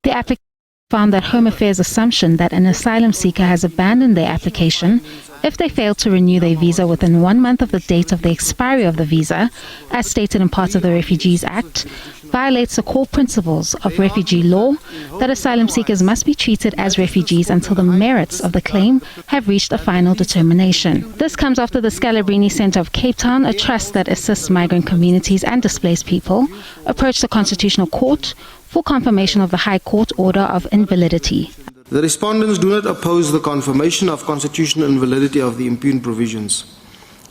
The applicant found that Home Affairs' assumption that an asylum seeker has abandoned their application if they fail to renew their visa within 1 month of the date of the expiry of the visa, as stated in parts of the Refugees Act, violates the core principles of refugee law that asylum seekers must be treated as refugees until the merits of the claim have reached a final determination. This comes after the Scalabrini Centre of Cape Town, a trust that assists migrant communities and displaced people, approached the Constitutional Court for confirmation of the High Court order of invalidity. The respondents do not oppose the confirmation of constitutional invalidity of the impugned provisions.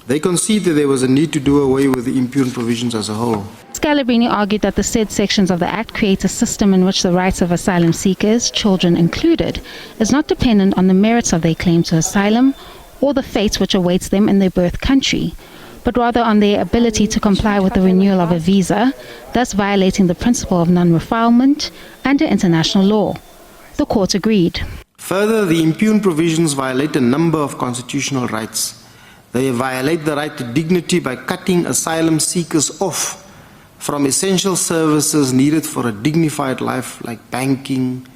They concede that there was a need to do away with the impugned provisions as a whole. Scalabrini argued that the said sections of the Act create a system in which the rights of asylum seekers, children included, is not dependent on the merits of their claim to asylum or the fate which awaits them in their birth country, but rather on their ability to comply with the renewal of a visa, thus violating the principle of non-refoulement under international law. The court agreed. Further, the impugned provisions violate a number of constitutional rights. They violate the right to dignity by cutting asylum seekers off from essential services needed for a dignified life like banking,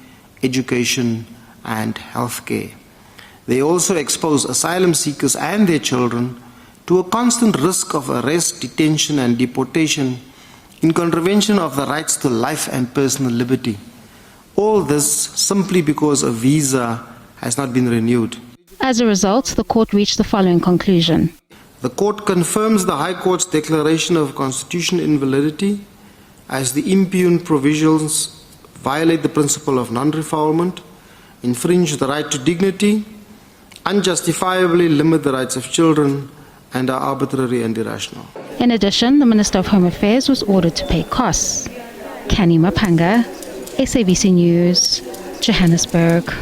education, and healthcare. They also expose asylum seekers and their children to a constant risk of arrest, detention, and deportation in contravention of the rights to life and personal liberty. All this simply because a visa has not been renewed. As a result, the court reached the following conclusion. The court confirms the High Court's declaration of constitutional invalidity as the impugned provisions violate the principle of non-refoulement, infringe the right to dignity, unjustifiably limit the rights of children, and are arbitrary and irrational. In addition, the Minister of Home Affairs was ordered to pay costs. Canny, Maphanga, SABC News, Johannesburg.